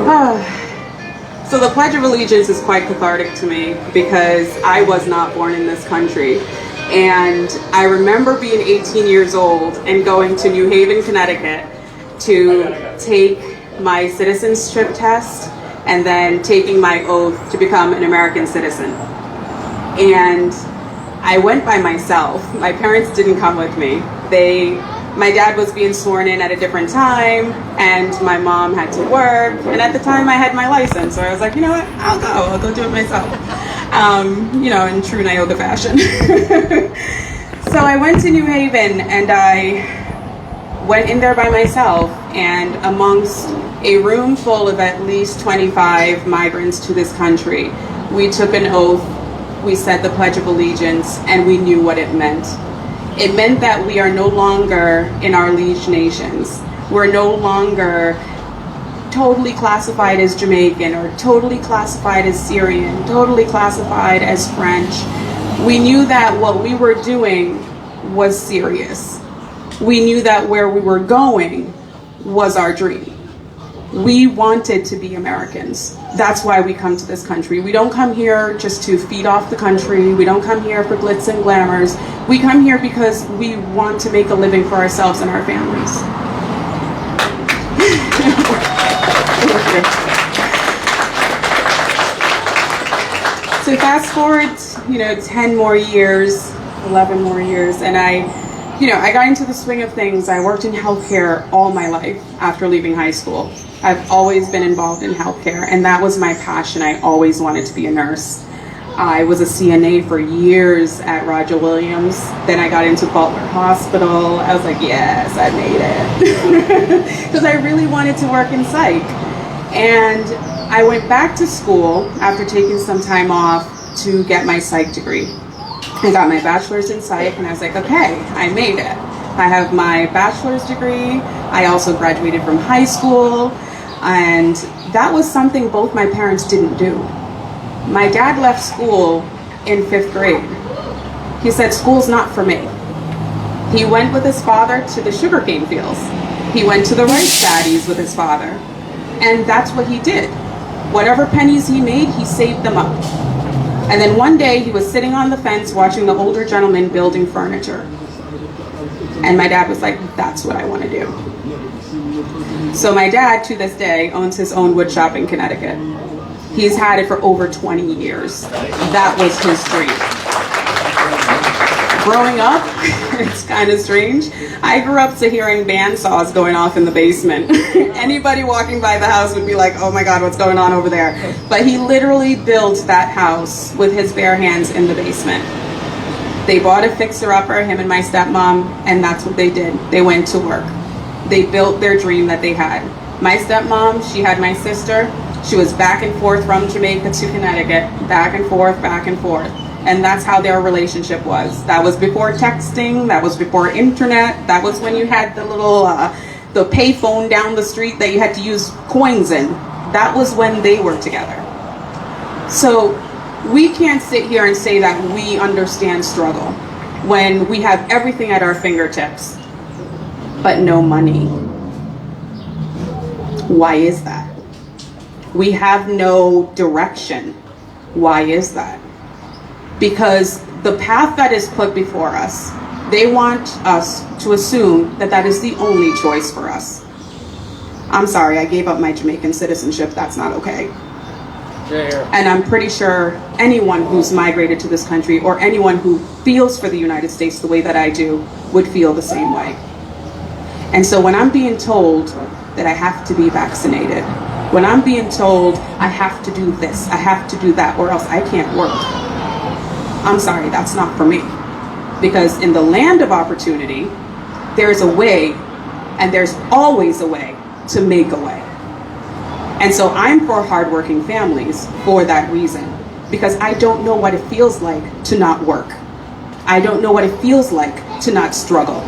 So the Pledge of Allegiance is quite cathartic to me because I was not born in this country. And I remember being 18 years old and going to New Haven, Connecticut to take my citizenship test and then taking my oath to become an American citizen. And I went by myself. My parents didn't come with me. My dad was being sworn in at a different time, and my mom had to work. And at the time, I had my license, so I was like, you know what? I'll go do it myself. In true Niyoka fashion. So I went to New Haven, and I went in there by myself, and amongst a room full of at least 25 migrants to this country, we took an oath. We said the Pledge of Allegiance, and we knew what it meant. It meant that we are no longer in our liege nations. We're no longer totally classified as Jamaican or totally classified as Syrian, totally classified as French. We knew that what we were doing was serious. We knew that where we were going was our dream. We wanted to be Americans. That's why we come to this country. We don't come here just to feed off the country. We don't come here for glitz and glamours. We come here because we want to make a living for ourselves and our families. So fast forward, 10 more years, 11 more years, and I got into the swing of things. I worked in healthcare all my life after leaving high school. I've always been involved in healthcare, and that was my passion. I always wanted to be a nurse. I was a CNA for years at Roger Williams. Then I got into Butler Hospital. I was like, yes, I made it. Because I really wanted to work in psych. And I went back to school after taking some time off to get my psych degree. I got my bachelor's in psych, and I was like, okay, I made it. I have my bachelor's degree. I also graduated from high school. And that was something both my parents didn't do. My dad left school in 5th grade. He said, school's not for me. He went with his father to the sugarcane fields. He went to the rice paddies with his father. And that's what he did. Whatever pennies he made, he saved them up. And then one day he was sitting on the fence watching the older gentleman building furniture. And my dad was like, that's what I want to do. So my dad, to this day, owns his own wood shop in Connecticut. He's had it for over 20 years. That was his dream. Growing up, it's kind of strange. I grew up to hearing bandsaws going off in the basement. Anybody walking by the house would be like, oh my God, what's going on over there? But he literally built that house with his bare hands in the basement. They bought a fixer-upper, him and my stepmom, and that's what they did. They went to work. They built their dream that they had. My stepmom, she had my sister. She was back and forth from Jamaica to Connecticut, back and forth, and that's how their relationship was. That was before texting, that was before internet, that was when you had the little, the pay phone down the street that you had to use coins in. That was when they were together. So we can't sit here and say that we understand struggle when we have everything at our fingertips, but no money. Why is that? We have no direction. Why is that? Because the path that is put before us, they want us to assume that that is the only choice for us. I'm sorry, I gave up my Jamaican citizenship. That's not okay. And I'm pretty sure anyone who's migrated to this country or anyone who feels for the United States the way that I do would feel the same way. And so when I'm being told that I have to be vaccinated, when I'm being told I have to do this, I have to do that, or else I can't work, I'm sorry, that's not for me. Because in the land of opportunity, there's a way, and there's always a way to make a way. And so I'm for hardworking families for that reason, because I don't know what it feels like to not work. I don't know what it feels like to not struggle.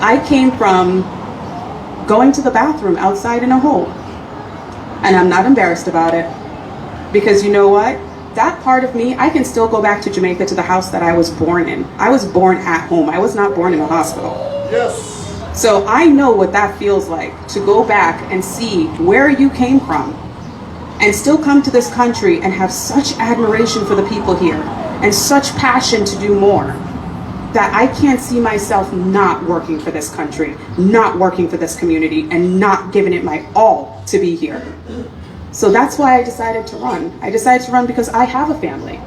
I came from going to the bathroom outside in a hole, and I'm not embarrassed about it, because you know what? That part of me, I can still go back to Jamaica, to the house that I was born in. I was born at home. I was not born in a hospital. Yes. So I know what that feels like, to go back and see where you came from and still come to this country and have such admiration for the people here and such passion to do more, that I can't see myself not working for this country, not working for this community, and not giving it my all to be here. So that's why I decided to run. I decided to run because I have a family.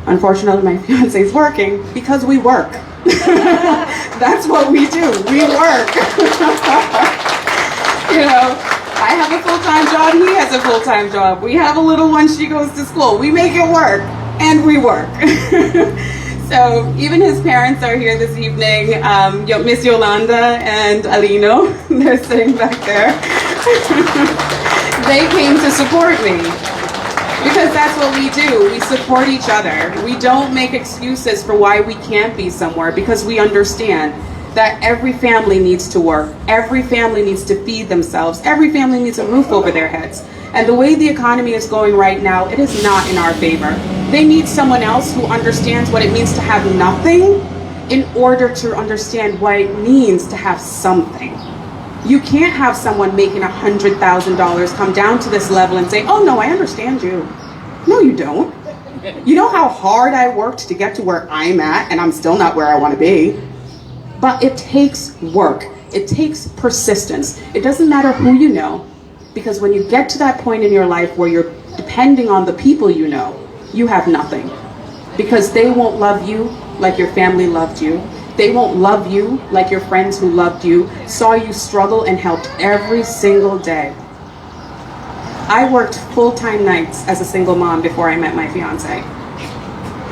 Unfortunately, my fiance is working because we work. That's what we do. We work. You know, I have a full-time job. He has a full-time job. We have a little one. She goes to school. We make it work, and we work. So even his parents are here this evening. Miss Yolanda and Alino, they're sitting back there. They came to support me. Because that's what we do. We support each other. We don't make excuses for why we can't be somewhere, because we understand that every family needs to work. Every family needs to feed themselves. Every family needs a roof over their heads. And the way the economy is going right now, it is not in our favor. They need someone else who understands what it means to have nothing in order to understand what it means to have something. You can't have someone making $100,000 come down to this level and say, oh no, I understand you. No, you don't. You know how hard I worked to get to where I'm at, and I'm still not where I want to be. But it takes work. It takes persistence. It doesn't matter who you know, because when you get to that point in your life where you're depending on the people you know, you have nothing. Because they won't love you like your family loved you. They won't love you like your friends who loved you, saw you struggle, and helped every single day. I worked full-time nights as a single mom before I met my fiance.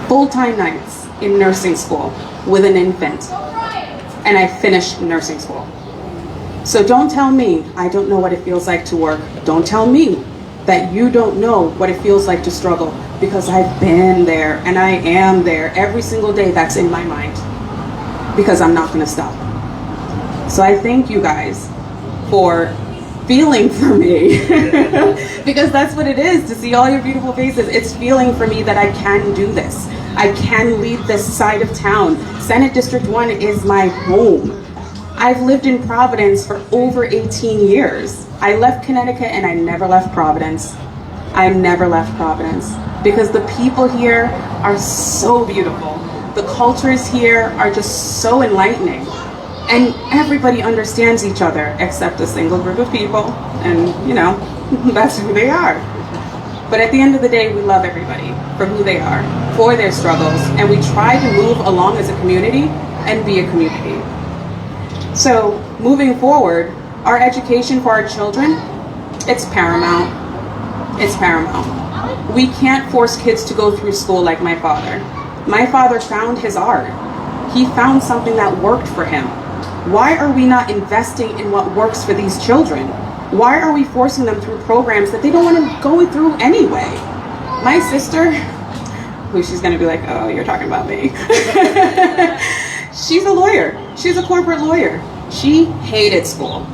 Full-time nights in nursing school with an infant. And I finished nursing school. So don't tell me I don't know what it feels like to work. Don't tell me that you don't know what it feels like to struggle, because I've been there and I am there every single day. That's in my mind. Because I'm not going to stop. So I thank you guys for feeling for me. Because that's what it is, to see all your beautiful faces. It's feeling for me that I can do this. I can leave this side of town. Senate District 1 is my home. I've lived in Providence for over 18 years. I left Connecticut and I never left Providence. I never left Providence. Because the people here are so beautiful. The cultures here are just so enlightening, and everybody understands each other except a single group of people, and you know, that's who they are. But at the end of the day, we love everybody for who they are, for their struggles, and we try to move along as a community and be a community. So moving forward, our education for our children, it's paramount. It's paramount. We can't force kids to go through school like my father. My father found his art. He found something that worked for him. Why are we not investing in what works for these children? Why are we forcing them through programs that they don't want to go through anyway? My sister, who she's going to be like, oh, you're talking about me. She's a lawyer. She's a corporate lawyer. She hated school.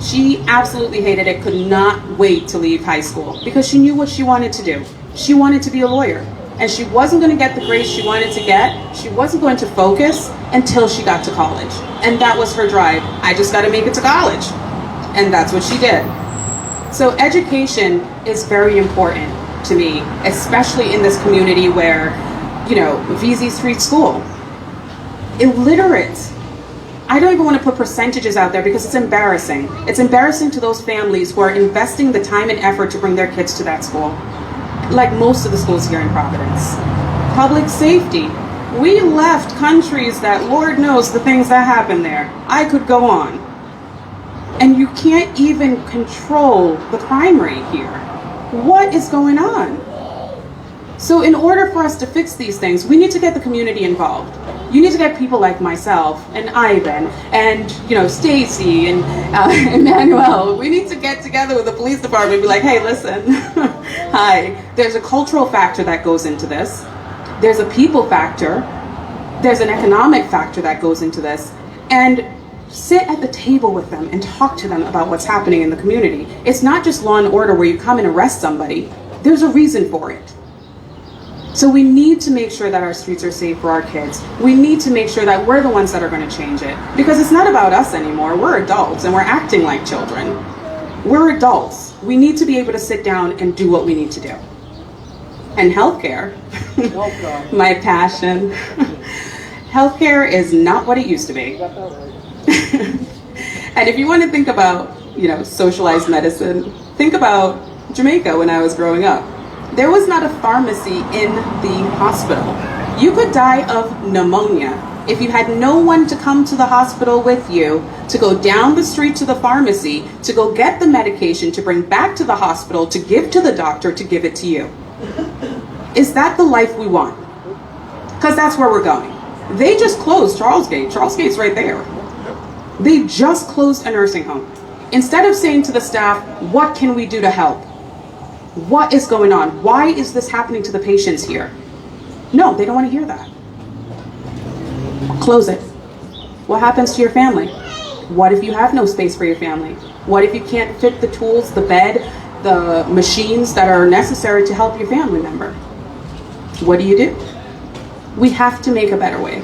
She absolutely hated it, could not wait to leave high school because she knew what she wanted to do. She wanted to be a lawyer. And she wasn't going to get the grades she wanted to get. She wasn't going to focus until she got to college. And that was her drive. I just got to make it to college. And that's what she did. So education is very important to me, especially in this community where, you know, VZ Street School. Illiterate. I don't even want to put percentages out there because it's embarrassing. It's embarrassing to those families who are investing the time and effort to bring their kids to that school. Like most of the schools here in Providence. Public safety. We left countries that Lord knows the things that happen there. I could go on. And you can't even control the crime rate here. What is going on? So in order for us to fix these things, we need to get the community involved. You need to get people like myself and Ivan and, you know, Stacy and Emmanuel. We need to get together with the police department and be like, hey, listen, hi, there's a cultural factor that goes into this. There's a people factor. There's an economic factor that goes into this. And sit at the table with them and talk to them about what's happening in the community. It's not just law and order where you come and arrest somebody. There's a reason for it. So we need to make sure that our streets are safe for our kids. We need to make sure that we're the ones that are going to change it. Because it's not about us anymore. We're adults and we're acting like children. We're adults. We need to be able to sit down and do what we need to do. And healthcare, my passion. Healthcare is not what it used to be. And if you want to think about, socialized medicine, think about Jamaica when I was growing up. There was not a pharmacy in the hospital. You could die of pneumonia if you had no one to come to the hospital with you, to go down the street to the pharmacy, to go get the medication, to bring back to the hospital, to give to the doctor, to give it to you. Is that the life we want? Because that's where we're going. They just closed Charles Gate. Charles Gate's right there. They just closed a nursing home. Instead of saying to the staff, what can we do to help? What is going on? Why is this happening to the patients here? No, they don't want to hear that. Close it. What happens to your family? What if you have no space for your family? What if you can't fit the tools, the bed, the machines that are necessary to help your family member? What do? We have to make a better way.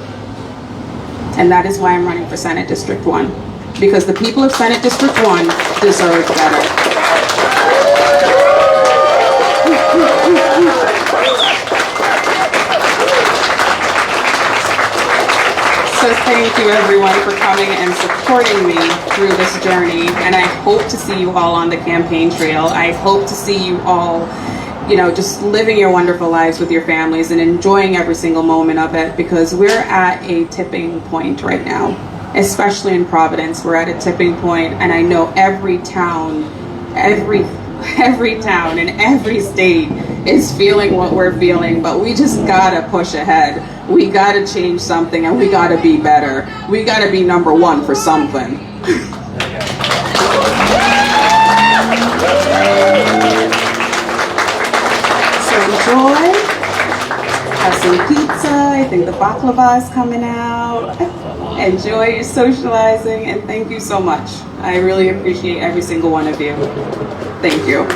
And that is why I'm running for Senate District 1. Because the people of Senate District 1 deserve better. So thank you everyone for coming and supporting me through this journey. And I hope to see you all on the campaign trail. I hope to see you all, just living your wonderful lives with your families and enjoying every single moment of it, because we're at a tipping point right now, especially in Providence. We're at a tipping point, and I know every town, every town in every state is feeling what we're feeling, but we just gotta push ahead. We gotta change something, and we gotta be better. We gotta be number one for something. So enjoy, have some pizza. I think the baklava is coming out. Enjoy your socializing, and thank you so much. I really appreciate every single one of you. Thank you.